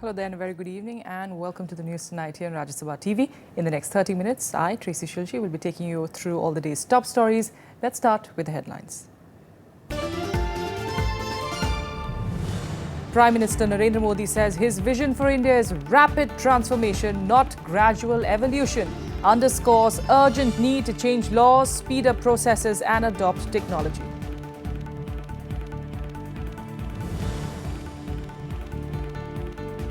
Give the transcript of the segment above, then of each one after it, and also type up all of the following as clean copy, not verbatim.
Hello there and a very good evening and welcome to the news tonight here on Rajya Sabha TV. In the next 30 minutes, I, Tracy Shilji, will be taking you through all the day's top stories. Let's start with the headlines. Prime Minister Narendra Modi says his vision for India is rapid transformation, not gradual evolution. Underscores urgent need to change laws, speed up processes and adopt technology.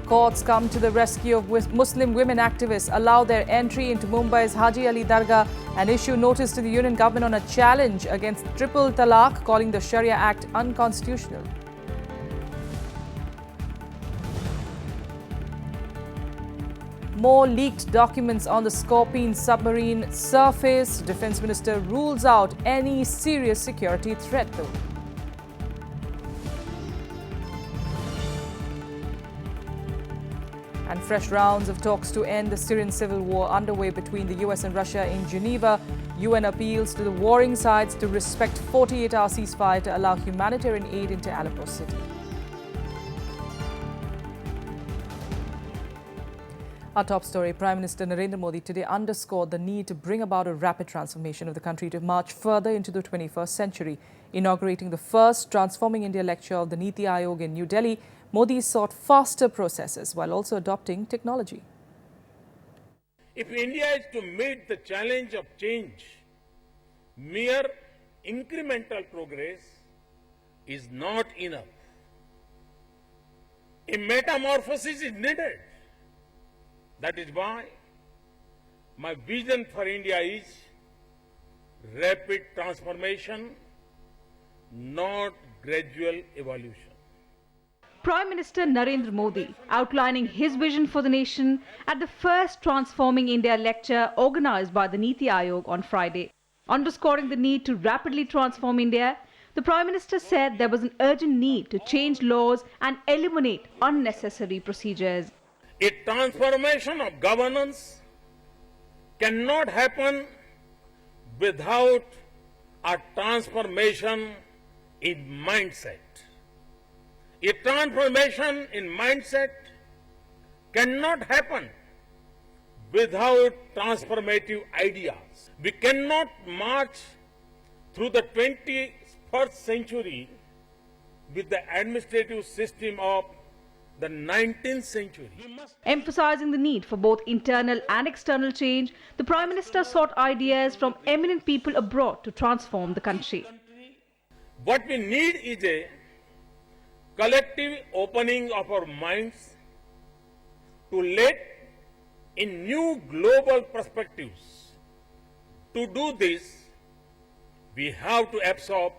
Courts come to the rescue of Muslim women activists, allow their entry into Mumbai's Haji Ali Dargah and issue notice to the union government on a challenge against triple talaq, calling the Sharia Act unconstitutional. More leaked documents on the Scorpion submarine surface. Defence Minister rules out any serious security threat though. And fresh rounds of talks to end the Syrian civil war underway between the US and Russia in Geneva. UN appeals to the warring sides to respect 48-hour ceasefire to allow humanitarian aid into Aleppo city. Our top story, Prime Minister Narendra Modi today underscored the need to bring about a rapid transformation of the country to march further into the 21st century. Inaugurating the first Transforming India lecture of the Niti Aayog in New Delhi, Modi sought faster processes while also adopting technology. If India is to meet the challenge of change, mere incremental progress is not enough. A metamorphosis is needed. That is why my vision for India is rapid transformation, not gradual evolution. Prime Minister Narendra Modi outlining his vision for the nation at the first Transforming India lecture organized by the Niti Aayog on Friday. Underscoring the need to rapidly transform India, the Prime Minister said there was an urgent need to change laws and eliminate unnecessary procedures. A transformation of governance cannot happen without a transformation in mindset. A transformation in mindset cannot happen without transformative ideas. We cannot march through the 21st century with the administrative system of the 19th century. Emphasizing the need for both internal and external change, the Prime Minister sought ideas from eminent people abroad to transform the country. What we need is a collective opening of our minds to let in new global perspectives. To do this, we have to absorb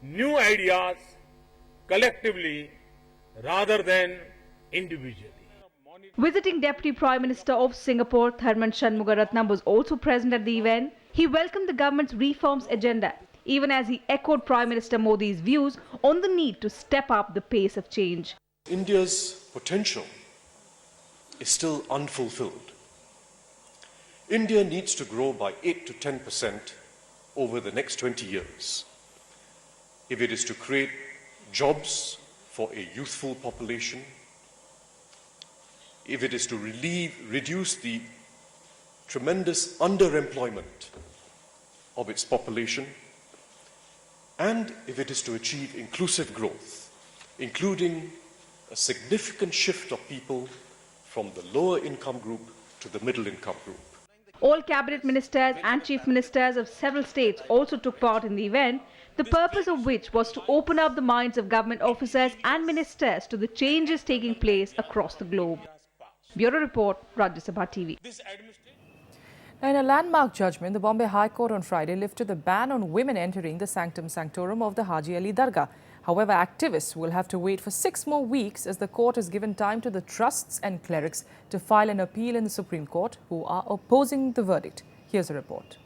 new ideas collectively rather than individually. Visiting Deputy Prime Minister of Singapore, Tharman Shanmugaratnam, was also present at the event. He welcomed the government's reforms agenda, even as he echoed Prime Minister Modi's views on the need to step up the pace of change. India's potential is still unfulfilled. India needs to grow by 8 to 10% over the next 20 years if it is to create jobs for a youthful population, if it is to reduce the tremendous underemployment of its population, and if it is to achieve inclusive growth, including a significant shift of people from the lower income group to the middle income group. All cabinet ministers and chief ministers of several states also took part in the event, the purpose of which was to open up the minds of government officers and ministers to the changes taking place across the globe. Bureau Report, Rajya Sabha TV. Now, in a landmark judgment, the Bombay High Court on Friday lifted the ban on women entering the sanctum sanctorum of the Haji Ali Dargah. However, activists will have to wait for 6 more weeks as the court has given time to the trusts and clerics to file an appeal in the Supreme Court, who are opposing the verdict. Here's a report.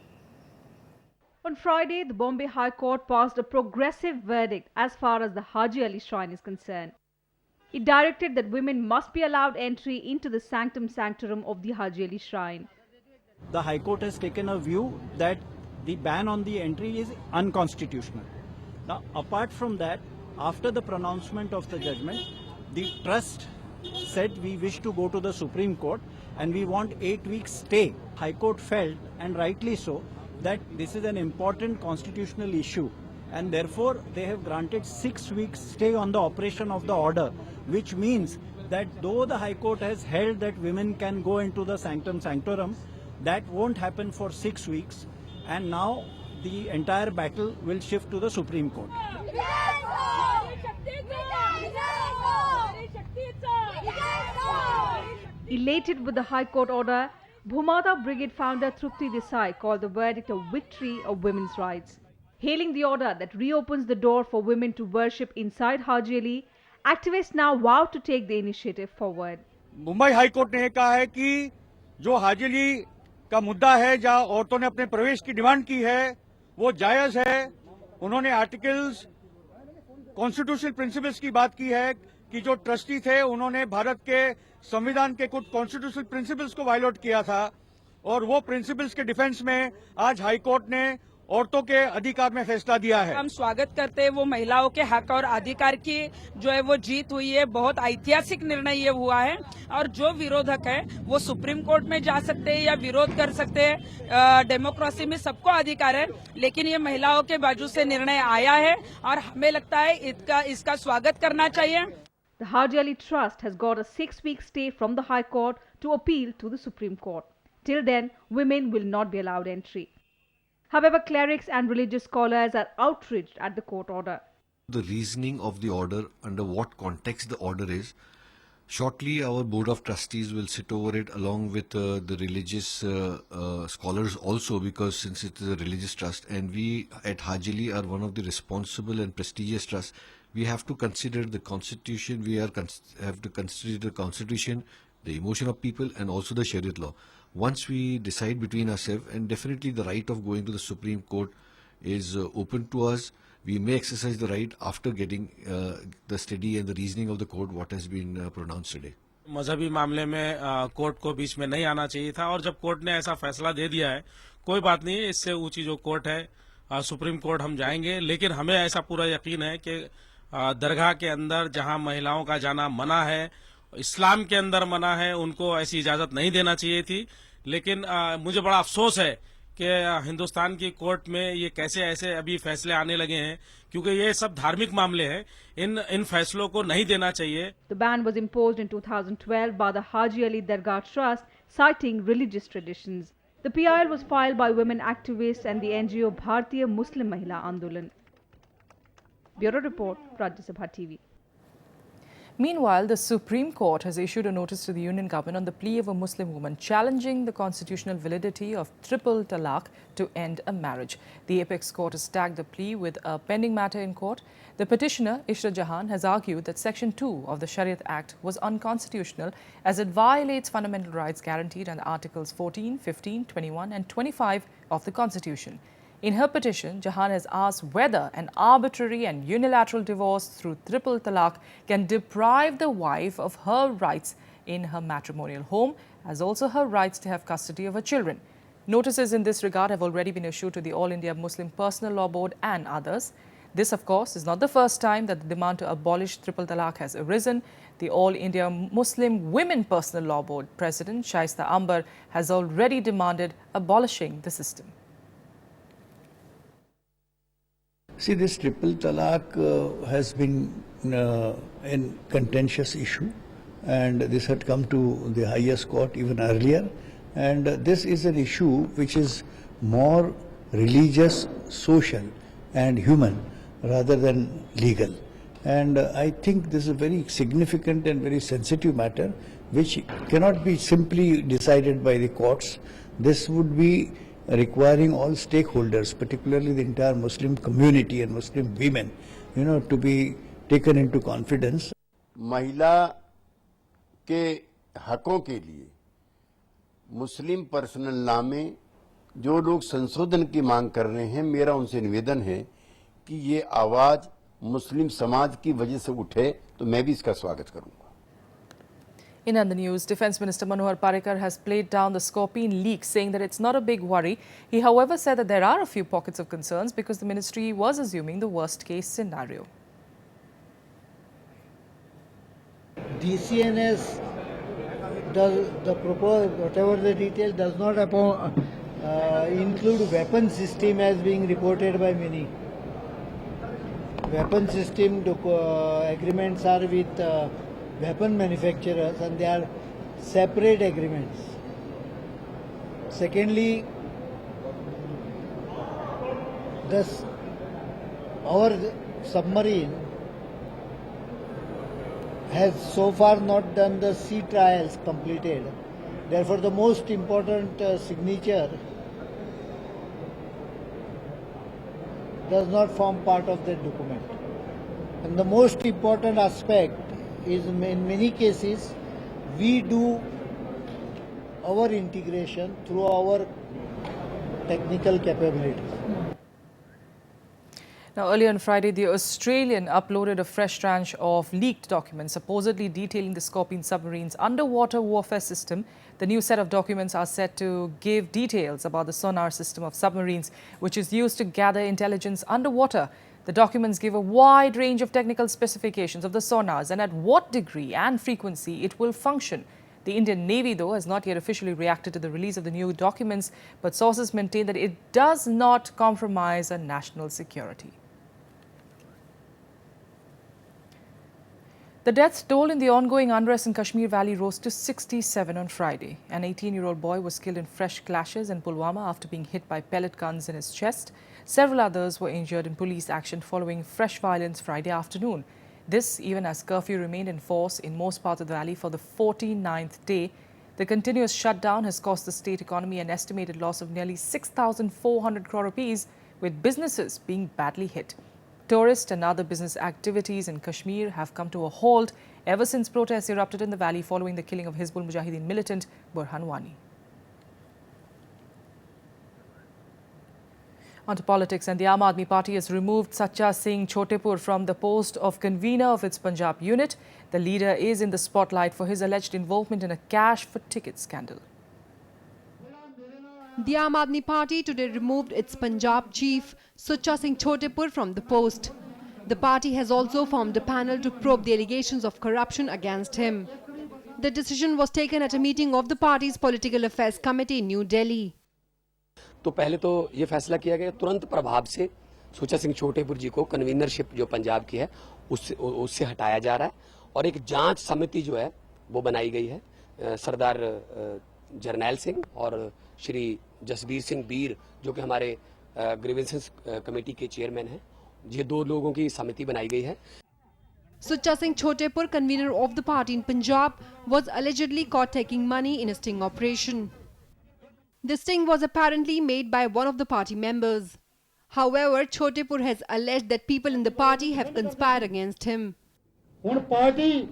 On Friday, the Bombay High Court passed a progressive verdict as far as the Haji Ali Shrine is concerned. It directed that women must be allowed entry into the sanctum sanctorum of the Haji Ali Shrine. The High Court has taken a view that the ban on the entry is unconstitutional. Now, apart from that, after the pronouncement of the judgment, the trust said we wish to go to the Supreme Court and we want 8 weeks stay. High Court felt, and rightly so, that this is an important constitutional issue, and therefore they have granted 6 weeks stay on the operation of the order, which means that though the High Court has held that women can go into the sanctum sanctorum, that won't happen for 6 weeks, and now the entire battle will shift to the Supreme Court. Elated with the High Court order, Bhumata Brigade founder Trupti Desai called the verdict a victory of women's rights. Hailing the order that reopens the door for women to worship inside Haji Ali, activists now vow to take the initiative forward. Mumbai high court ने कहा है कि जो हाजी अली का मुद्दा है, जहां औरतों ने अपने प्रवेश की डिमांड की है, वो जायज है। उन्होंने आर्टिकल्स, कॉन्स्टिट्यूशनल प्रिंसिपल्स की बात की है कि जो ट्रस्टी थे उन्होंने भारत के संविधान के कुछ कॉन्स्टिट्यूशनल प्रिंसिपल्स को वायलेट किया था, और वो प्रिंसिपल्स के डिफेंस में आज हाई कोर्ट ने औरतों के अधिकार में फैसला दिया है। हम स्वागत करते हैं वो महिलाओं के हक और अधिकार की जो है वो जीत हुई है। बहुत ऐतिहासिक निर्णय ये हुआ है, और जो विरोधक है वो सुप्रीम कोर्ट में जा सकते हैं या विरोध कर सकते हैं। डेमोक्रेसी में सबको अधिकार है, लेकिन ये महिलाओं के बाजू से निर्णय आया है और हमें लगता है इसका स्वागत करना चाहिए। The Haji Ali Trust has got a 6-week stay from the High Court to appeal to the Supreme Court. Till then, women will not be allowed entry. However, clerics and religious scholars are outraged at the court order. The reasoning of the order, under what context the order is. Shortly, our Board of Trustees will sit over it along with the religious scholars also, because since it is a religious trust and we at Haji Ali are one of the responsible and prestigious trusts, we have to consider the constitution, have to consider the constitution, the emotion of people, and also the Shariat law. Once we decide between ourselves, and definitely the right of going to the Supreme Court is open to us, we may exercise the right after getting the study and the reasoning of the court what has been pronounced today. मजहबी मामले में court को बीच में नहीं आना चाहिए था, और जब कोर्ट ने ऐसा फैसला दे दिया है, कोई बात नहीं है, इससे ऊंची जो कोर्ट है सुप्रीम कोर्ट हम जाएंगे। लेकिन हमें ऐसा पूरा यकीन है कि दरगाह के अंदर जहां महिलाओं का जाना मना है, इस्लाम के अंदर मना है, उनको ऐसी इजाजत नहीं देना चाहिए थी। लेकिन मुझे बड़ा अफसोस है कि हिंदुस्तान की कोर्ट में ये कैसे ऐसे अभी फैसले आने लगे हैं, क्योंकि ये सब धार्मिक मामले हैं, इन फैसलों को नहीं देना चाहिए। The ban was imposed in 2012 by the Haji Ali Dargah Trust, citing religious traditions. The PIL was filed by women activists and the NGO Bharatiya Muslim Mahila Andolan. Bureau Report, Rajya Sabha TV. Meanwhile, the Supreme Court has issued a notice to the Union government on the plea of a Muslim woman challenging the constitutional validity of triple talaq to end a marriage. The apex court has tagged the plea with a pending matter in court. The petitioner, Ishra Jahan, has argued that Section 2 of the Shariat Act was unconstitutional as it violates fundamental rights guaranteed under Articles 14, 15, 21 and 25 of the Constitution. In her petition, Jahan has asked whether an arbitrary and unilateral divorce through triple talaq can deprive the wife of her rights in her matrimonial home, as also her rights to have custody of her children. Notices in this regard have already been issued to the All India Muslim Personal Law Board and others. This, of course, is not the first time that the demand to abolish triple talaq has arisen. The All India Muslim Women Personal Law Board President Shaista Ambar has already demanded abolishing the system. See, this triple talaq has been a contentious issue, and this had come to the highest court even earlier. And this is an issue which is more religious, social and human rather than legal. And I think this is a very significant and very sensitive matter which cannot be simply decided by the courts. This would be requiring all stakeholders, particularly the entire Muslim community and Muslim women, to be taken into confidence. महिला के हकों के लिए मुस्लिम personal law में जो लोग संशोधन की मांग कर रहे हैं, मेरा उनसे निवेदन है कि ये आवाज मुस्लिम समाज की वजह से उठे, तो मैं भी इसका स्वागत करूंगा। In other news, Defence Minister Manohar Parrikar has played down the Scorpion leak, saying that it's not a big worry. He, however, said that there are a few pockets of concerns because the ministry was assuming the worst-case scenario. DCNS does the proposed, whatever the detail, does not include weapon system as being reported by many. Weapon system agreements are with weapon manufacturers and they are separate agreements. Secondly, our submarine has so far not done the sea trials completed. Therefore, the most important signature does not form part of that document. And the most important aspect is, in many cases, we do our integration through our technical capabilities. Now, earlier on Friday, the Australian uploaded a fresh tranche of leaked documents supposedly detailing the Scorpion submarine's underwater warfare system. The new set of documents are set to give details about the sonar system of submarines, which is used to gather intelligence underwater. The documents give a wide range of technical specifications of the sonars and at what degree and frequency it will function. The Indian Navy, though, has not yet officially reacted to the release of the new documents, but sources maintain that it does not compromise on national security. The death toll in the ongoing unrest in Kashmir Valley rose to 67 on Friday. An 18-year-old boy was killed in fresh clashes in Pulwama after being hit by pellet guns in his chest. Several others were injured in police action following fresh violence Friday afternoon. This even as curfew remained in force in most parts of the valley for the 49th day. The continuous shutdown has cost the state economy an estimated loss of nearly 6,400 crore rupees, with businesses being badly hit. Tourist and other business activities in Kashmir have come to a halt ever since protests erupted in the valley following the killing of Hizbul Mujahideen militant Burhan Wani. On to politics, and the Aam Aadmi Party has removed Sacha Singh Chotepur from the post of convener of its Punjab unit. The leader is in the spotlight for his alleged involvement in a cash for ticket scandal. The Aam Aadmi Party today removed its Punjab chief Sacha Singh Chotepur from the post. The party has also formed a panel to probe the allegations of corruption against him. The decision was taken at a meeting of the party's Political Affairs Committee in New Delhi. तो पहले तो ये फैसला किया गया तुरंत प्रभाव से सचा सिंह छोटेपुर जी को कन्वीनरशिप जो पंजाब की है उससे हटाया जा रहा है और एक जांच समिति जो है वो बनाई गई है सरदार जरनैल सिंह और श्री जसबीर सिंह बीर जो कि हमारे ग्रीवेंसेस कमेटी के चेयरमैन हैं ये दो लोगों की समिति बनाई गई है. Sacha Singh Chotepur, convener of the party in Punjab, was allegedly caught taking money in a sting operation. The sting was apparently made by one of the party members. However, Chotepur has alleged that people in the party have conspired against him. ਹੁਣ party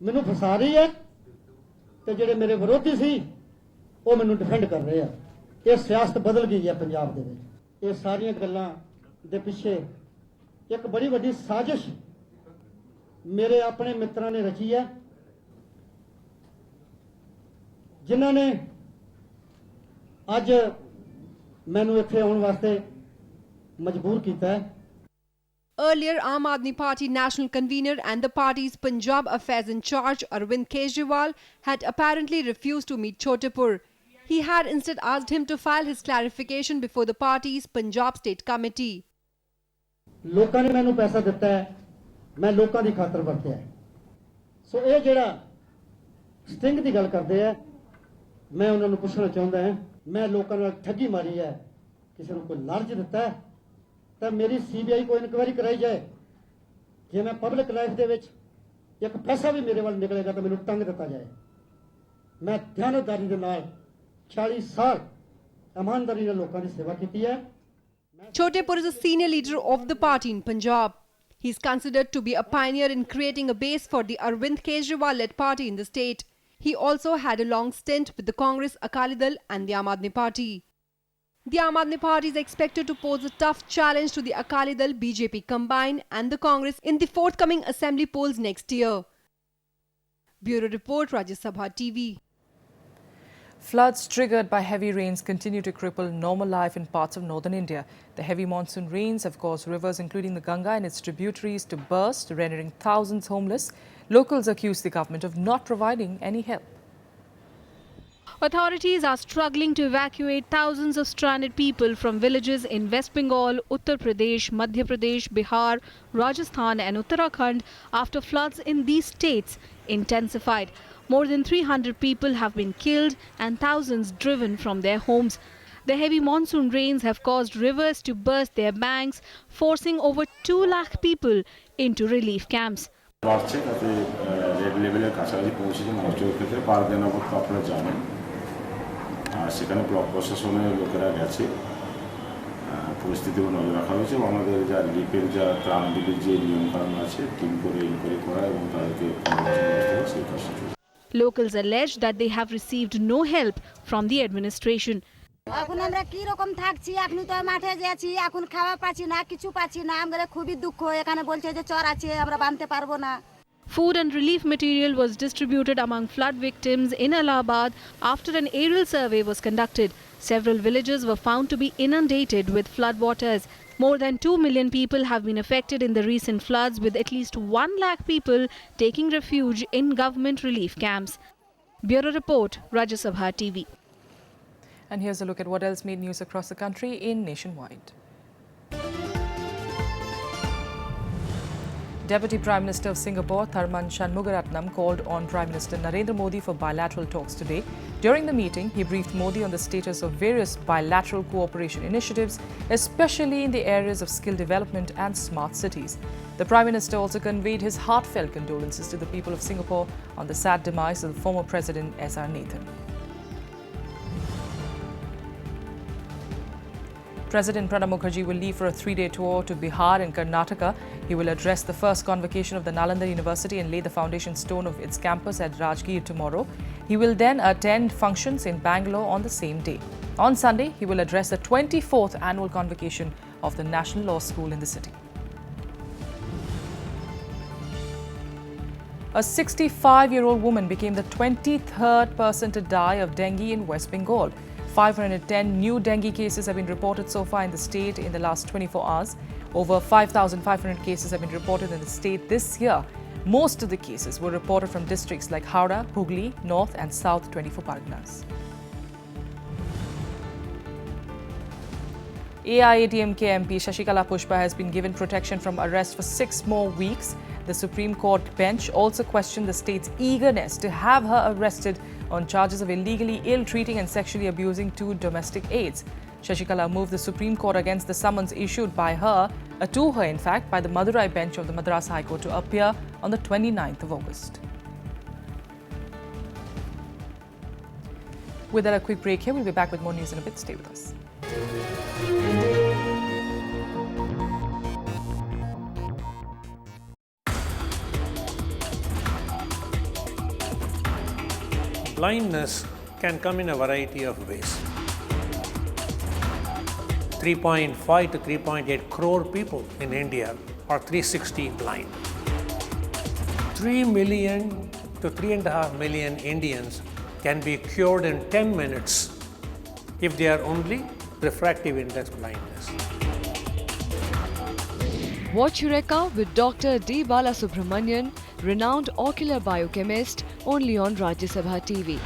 ਮੈਨੂੰ ਫਸਾ ਰਹੀ ਹੈ ਤੇ ਜਿਹੜੇ ਮੇਰੇ ਵਿਰੋਧੀ ਸੀ ਉਹ ਮੈਨੂੰ ਡਿਫੈਂਡ ਕਰ ਰਹੇ ਆ. ਇਹ ਸਿਆਸਤ ਬਦਲ ਗਈ ਹੈ ਪੰਜਾਬ ਦੇ ਵਿੱਚ. ਇਹ ਸਾਰੀਆਂ ਗੱਲਾਂ ਦੇ ਪਿੱਛੇ ਇੱਕ ਬੜੀ ਵੱਡੀ ਸਾਜ਼ਿਸ਼ ਮੇਰੇ ਆਪਣੇ ਮਿੱਤਰਾਂ ਨੇ ਰਚੀ ਹੈ ਜਿਨ੍ਹਾਂ ਨੇ ਅੱਜ ਮੈਨੂੰ ਇੱਥੇ ਆਉਣ ਵਾਸਤੇ ਮਜਬੂਰ ਕੀਤਾ ਹੈ. Earlier, Aam Aadmi Party national convener and the party's Punjab affairs in charge, Arvind Kejriwal, had apparently refused to meet Chotepur. He had instead asked him to file his clarification before the party's Punjab State Committee. ਲੋਕਾਂ ਨੇ ਮੈਨੂੰ ਪੈਸਾ ਦਿੱਤਾ ਹੈ ਮੈਂ ਲੋਕਾਂ ਦੀ ਖਾਤਰ ਵਰਤਿਆ ਹੈ. ਸੋ ਇਹ ਜਿਹੜਾ ਸਟਿੰਗ ਦੀ ਗੱਲ ਕਰਦੇ ਆ ਮੈਂ ਉਹਨਾਂ ਨੂੰ ਪੁੱਛਣਾ ਚਾਹੁੰਦਾ ਹਾਂ ਮੈਂ ਲੋਕਾਂ ਨਾਲ ਠੱਗੀ ਮਾਰੀ ਹੈ ਕਿਸੇ ਨੂੰ ਕੋਈ ਲਾਲਚ ਦਿੱਤਾ ਹੈ ਤਾਂ ਮੇਰੀ ਸੀਬੀਆਈ ਕੋਈ ਇਨਕੁਆਇਰੀ ਕਰਾਈ ਜਾਏ. ਜੇ ਮੈਂ ਪਬਲਿਕ ਲਾਈਫ ਦੇ ਵਿੱਚ ਇੱਕ ਪੈਸਾ ਵੀ ਮੇਰੇ ਵੱਲ ਨਿਕਲੇਗਾ ਤਾਂ ਮੈਨੂੰ ਟੰਗ ਦਿੱਤਾ ਜਾਏ. ਮੈਂ ਧਿਆਨਦਾਰੀ ਦੇ ਨਾਲ 40 ਸਾਲ ਇਮਾਨਦਾਰੀ ਨਾਲ ਲੋਕਾਂ ਦੀ ਸੇਵਾ ਕੀਤੀ ਹੈ. Chotepur is a senior leader of the party in Punjab. He is considered to be a pioneer in creating a base for the Arvind Kejriwal-led party in the state. He also had a long stint with the Congress, Akali Dal and the Aam Aadmi Party. The Aam Aadmi Party is expected to pose a tough challenge to the Akali Dal, BJP combined and the Congress in the forthcoming assembly polls next year. Bureau Report, Rajya Sabha TV. Floods triggered by heavy rains continue to cripple normal life in parts of northern India. The heavy monsoon rains have caused rivers including the Ganga and its tributaries to burst, rendering thousands homeless. Locals accuse the government of not providing any help. Authorities are struggling to evacuate thousands of stranded people from villages in West Bengal, Uttar Pradesh, Madhya Pradesh, Bihar, Rajasthan and Uttarakhand after floods in these states intensified. More than 300 people have been killed and thousands driven from their homes. The heavy monsoon rains have caused rivers to burst their banks, forcing over 2 lakh people into relief camps. বাড়ছে তাতে red লেভেলের কাছাকাছি পৌঁছেছে মানুষের ক্ষেত্রে পার দেন অবস্থা আপনারা জানেন আর সেখানে ব্লক প্রশাসনের লোকেরা গেছে পরিস্থিতির উপর নজর রাখা হয়েছে এবং আমাদের যা রিলিফের যা ত্রাণ দিকের যে নিয়মকানুন আছে টিম করে ইনকোয়ারি করা এবং তাদেরকে সেই কাজটা চলছে। Locals allege that they have received no help from the administration. এখন আমরা কি রকম থাকছি আপনি তো মাঠে যাচ্ছি এখন খাওয়া পাচ্ছি না কিছু পাচ্ছি না আমাদের খুবই দুঃখ এখানে বলছে যে চর আছে আমরা বাঁধতে পারবো না। Food and relief material was distributed among flood victims in Allahabad after an aerial survey was conducted. Several villages were found to be inundated with flood waters. More than 2 million people have been affected in the recent floods, with at least 1 lakh people taking refuge in government relief camps. Bureau Report, Rajya Sabha TV. And here's a look at what else made news across the country in Nationwide. Deputy Prime Minister of Singapore, Tharman Shanmugaratnam, called on Prime Minister Narendra Modi for bilateral talks today. During the meeting, he briefed Modi on the status of various bilateral cooperation initiatives, especially in the areas of skill development and smart cities. The Prime Minister also conveyed his heartfelt condolences to the people of Singapore on the sad demise of the former President S.R. Nathan. President Pranab Mukherjee will leave for a 3-day tour to Bihar and Karnataka. He will address the first convocation of the Nalanda University and lay the foundation stone of its campus at Rajya tomorrow. He will then attend functions in Bangalore on the same day. On Sunday, he will address the 24th annual convocation of the National Law School in the city. A 65-year-old woman became the 23rd person to die of dengue in West Bengal. 510 new dengue cases have been reported so far in the state in the last 24 hours. Over 5,500 cases have been reported in the state this year. Most of the cases were reported from districts like Howrah, Hooghly, North and South 24 Parganas. AIADMK MP Shashikala Pushpa has been given protection from arrest for 6 more weeks. The Supreme Court bench also questioned the state's eagerness to have her arrested on charges of illegally ill-treating and sexually abusing 2 domestic aides. Shashikala moved the Supreme Court against the summons issued by her, to her in fact, by the Madurai bench of the Madras High Court to appear on the 29th of August. With that, a quick break here. We'll be back with more news in a bit. Stay with us. Blindness can come in a variety of ways. 3.5 to 3.8 crore people in India are 360 blind. 3 million to 3.5 million Indians can be cured in 10 minutes if they are only refractive index blindness. Watch Eureka with Dr. D. Balasubramanian, renowned ocular biochemist, only on Rajya Sabha TV.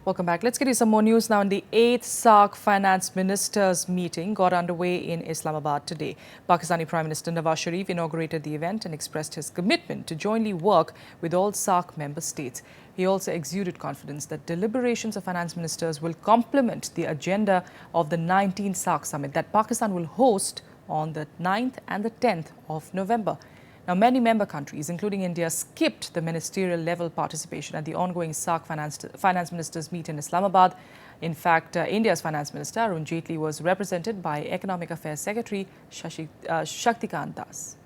Welcome back. Let's get you some more news now. The 8th SAARC Finance Ministers meeting got underway in Islamabad today. Pakistani Prime Minister Nawaz Sharif inaugurated the event and expressed his commitment to jointly work with all SAARC member states. He also exuded confidence that deliberations of finance ministers will complement the agenda of the 19th SAARC summit that Pakistan will host on the 9th and the 10th of November. Now, many member countries, including India, skipped the ministerial level participation at the ongoing SAARC finance ministers meet in Islamabad. In fact, India's finance minister, Arun Jaitley, was represented by Economic Affairs Secretary Shaktikant Das.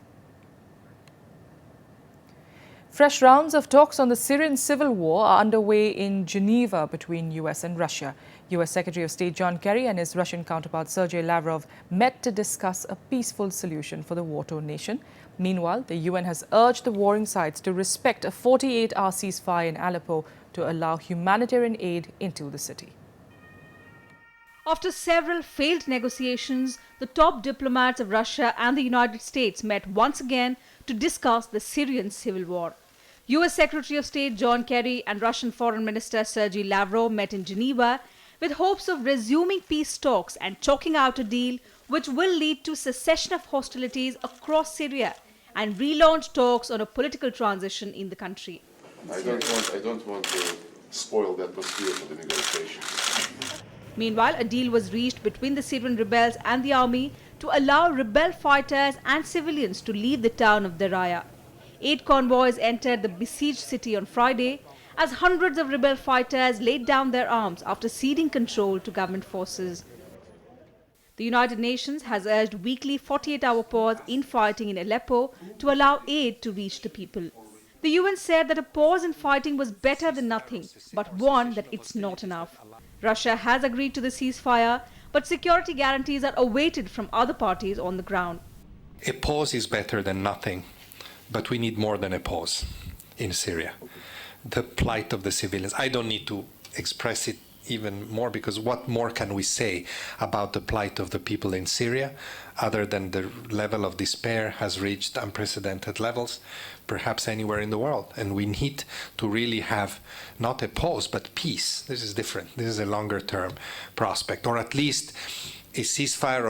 Fresh rounds of talks on the Syrian civil war are underway in Geneva between US and Russia. US Secretary of State John Kerry and his Russian counterpart Sergei Lavrov met to discuss a peaceful solution for the war-torn nation. Meanwhile, the UN has urged the warring sides to respect a 48-hour ceasefire in Aleppo to allow humanitarian aid into the city. After several failed negotiations, the top diplomats of Russia and the United States met once again to discuss the Syrian civil war. US Secretary of State John Kerry and Russian Foreign Minister Sergei Lavrov met in Geneva with hopes of resuming peace talks and chalking out a deal which will lead to cessation of hostilities across Syria and relaunch talks on a political transition in the country. I don't want to spoil the atmosphere for the negotiations. Meanwhile, a deal was reached between the Syrian rebels and the army to allow rebel fighters and civilians to leave the town of Daraya. 8 convoys entered the besieged city on Friday as hundreds of rebel fighters laid down their arms after ceding control to government forces. The United Nations has urged weekly 48-hour pause in fighting in Aleppo to allow aid to reach the people. The UN said that a pause in fighting was better than nothing, but warned that it's not enough. Russia has agreed to the ceasefire, but security guarantees are awaited from other parties on the ground. A pause is better than nothing, but we need more than a pause in Syria. The plight of the civilians, I don't need to express it even more, because what more can we say about the plight of the people in Syria other than the level of despair has reached unprecedented levels, perhaps anywhere in the world. And we need to really have not a pause, but peace. This is different. This is a longer term prospect, or at least a ceasefire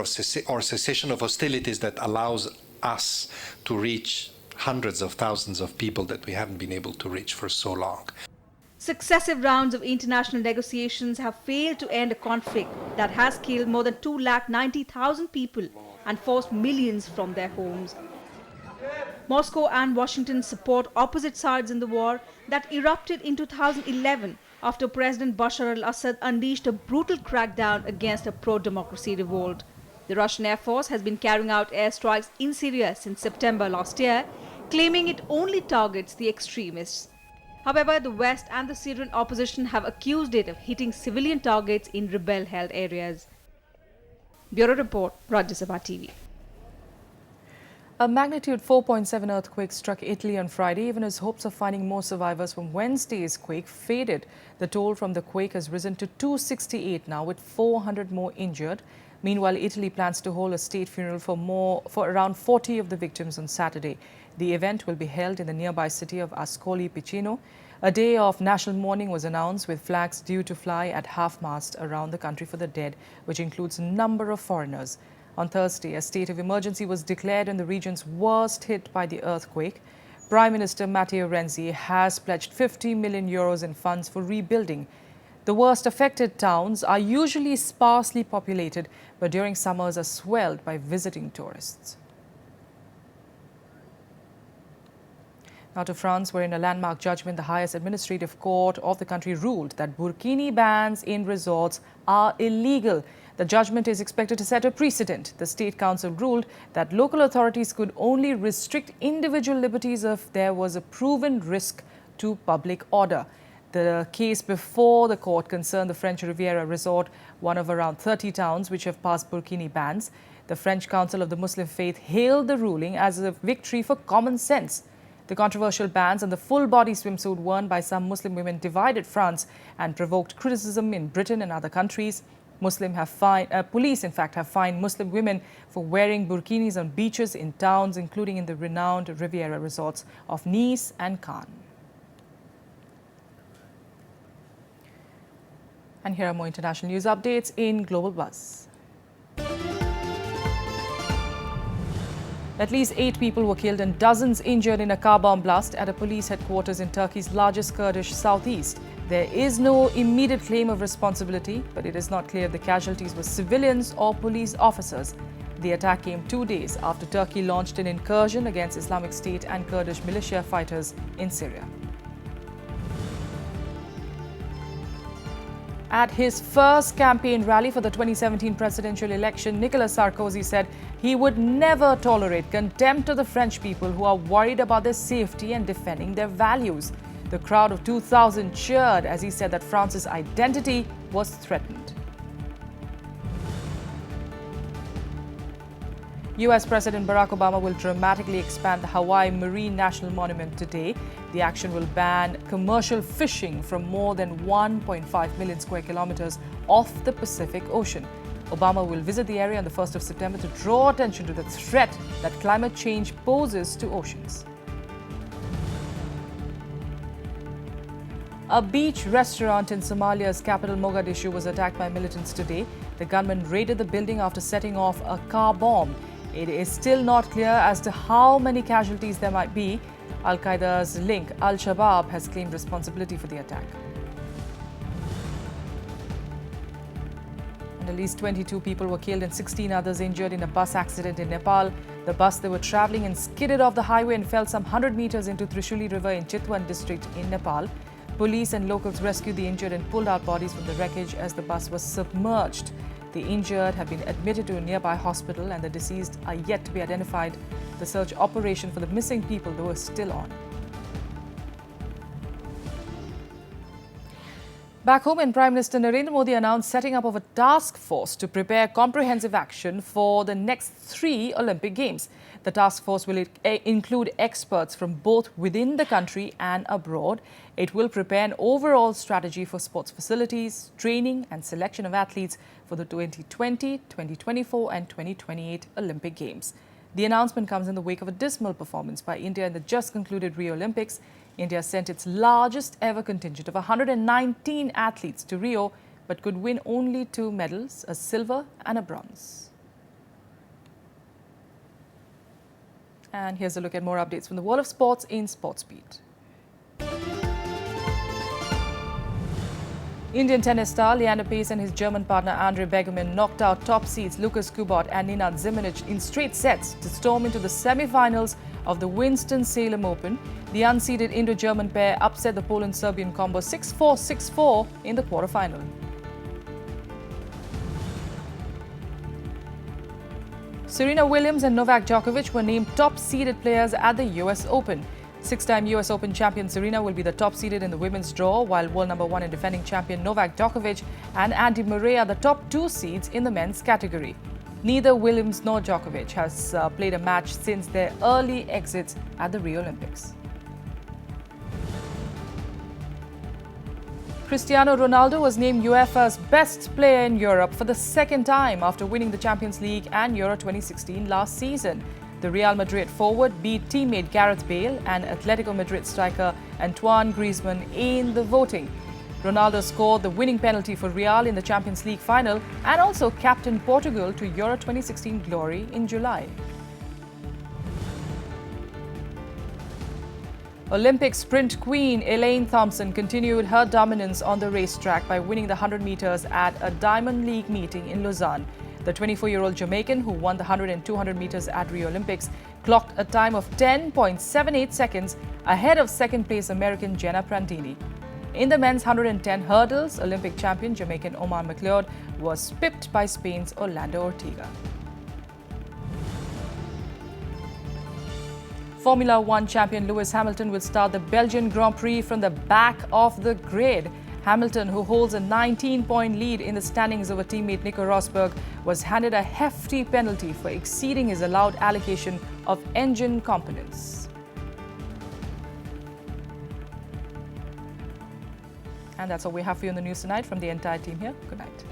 or cessation of hostilities that allows us to reach hundreds of thousands of people that we haven't been able to reach for so long. Successive rounds of international negotiations have failed to end a conflict that has killed more than 290,000 people and forced millions from their homes. Moscow and Washington support opposite sides in the war that erupted in 2011 after President Bashar al-Assad unleashed a brutal crackdown against a pro-democracy revolt. The Russian Air Force has been carrying out airstrikes in Syria since September last year, claiming it only targets the extremists. However, the West and the Syrian opposition have accused it of hitting civilian targets in rebel-held areas. Bureau Report, Rajya Sabha TV. A magnitude 4.7 earthquake struck Italy on Friday, even as hopes of finding more survivors from Wednesday's quake faded. The toll from the quake has risen to 268 now, with 400 more injured. Meanwhile, Italy plans to hold a state funeral for around 40 of the victims on Saturday. The event will be held in the nearby city of Ascoli Piceno. A day of national mourning was announced, with flags due to fly at half-mast around the country for the dead, which includes a number of foreigners. On Thursday, a state of emergency was declared in the regions worst hit by the earthquake. Prime Minister Matteo Renzi has pledged €50 million in funds for rebuilding. The worst affected towns are usually sparsely populated, but during summers are swelled by visiting tourists. Now to France, where in a landmark judgment, the highest administrative court of the country ruled that burkini bans in resorts are illegal. The judgment is expected to set a precedent. The State Council ruled that local authorities could only restrict individual liberties if there was a proven risk to public order. The case before the court concerned the French Riviera Resort, one of around 30 towns which have passed burkini bans. The French Council of the Muslim Faith hailed the ruling as a victory for common sense. The controversial bans on the full-body swimsuit worn by some Muslim women divided France and provoked criticism in Britain and other countries. Police, in fact, have fined Muslim women for wearing burkinis on beaches in towns, including in the renowned Riviera resorts of Nice and Cannes. And here are more international news updates in Global Buzz. At least 8 people were killed and dozens injured in a car bomb blast at a police headquarters in Turkey's largest Kurdish southeast. There is no immediate claim of responsibility, but it is not clear if the casualties were civilians or police officers. The attack came 2 days after Turkey launched an incursion against Islamic State and Kurdish militia fighters in Syria. At his first campaign rally for the 2017 presidential election, Nicolas Sarkozy said he would never tolerate contempt of the French people who are worried about their safety and defending their values. The crowd of 2,000 cheered as he said that France's identity was threatened. US President Barack Obama will dramatically expand the Hawaii Marine National Monument today. The action will ban commercial fishing from more than 1.5 million square kilometers off the Pacific Ocean. Obama will visit the area on the 1st of September to draw attention to the threat that climate change poses to oceans. A beach restaurant in Somalia's capital Mogadishu was attacked by militants today. The gunmen raided the building after setting off a car bomb. It is still not clear as to how many casualties there might be. Al-Qaeda's link, Al-Shabaab, has claimed responsibility for the attack. And at least 22 people were killed and 16 others injured in a bus accident in Nepal. The bus they were travelling in skidded off the highway and fell some 100 meters into Trishuli River in Chitwan district in Nepal. Police and locals rescued the injured and pulled out bodies from the wreckage as the bus was submerged. The injured have been admitted to a nearby hospital and the deceased are yet to be identified. The search operation for the missing people, though, is still on. Back home, Prime Minister Narendra Modi announced setting up of a task force to prepare comprehensive action for the next 3 Olympic Games. The task force will include experts from both within the country and abroad. It will prepare an overall strategy for sports facilities, training and selection of athletes for the 2020, 2024 and 2028 Olympic Games. The announcement comes in the wake of a dismal performance by India in the just concluded Rio Olympics. India sent its largest ever contingent of 119 athletes to Rio, but could win only 2 medals, a silver and a bronze. And here's a look at more updates from the world of sports in SportsBeat. Indian tennis star Leander Paes and his German partner Andre Begemann knocked out top seeds Lukas Kubot and Nenad Zimonjic in straight sets to storm into the semi-finals of the Winston-Salem Open. The unseeded Indo-German pair upset the Poland-Serbian combo 6-4, 6-4 in the quarterfinal. Serena Williams and Novak Djokovic were named top-seeded players at the US Open. 6-time US Open champion Serena will be the top-seeded in the women's draw, while world number 1 and defending champion Novak Djokovic and Andy Murray are the top 2 seeds in the men's category. Neither Williams nor Djokovic has played a match since their early exits at the Rio Olympics. Cristiano Ronaldo was named UEFA's best player in Europe for the second time after winning the Champions League and Euro 2016 last season. The Real Madrid forward beat teammate Gareth Bale and Atletico Madrid striker Antoine Griezmann in the voting. Ronaldo scored the winning penalty for Real in the Champions League final and also captained Portugal to Euro 2016 glory in July. Olympic sprint queen Elaine Thompson continued her dominance on the racetrack by winning the 100 meters at a Diamond League meeting in Lausanne. The 24-year-old Jamaican, who won the 100 and 200 meters at Rio Olympics, clocked a time of 10.78 seconds ahead of second-place American Jenna Prandini. In the men's 110 hurdles, Olympic champion Jamaican Omar McLeod was pipped by Spain's Orlando Ortega. Formula One champion Lewis Hamilton will start the Belgian Grand Prix from the back of the grid. Hamilton, who holds a 19-point lead in the standings over teammate Nico Rosberg, was handed a hefty penalty for exceeding his allowed allocation of engine components. And that's all we have for you on the news tonight. From the entire team here, good night.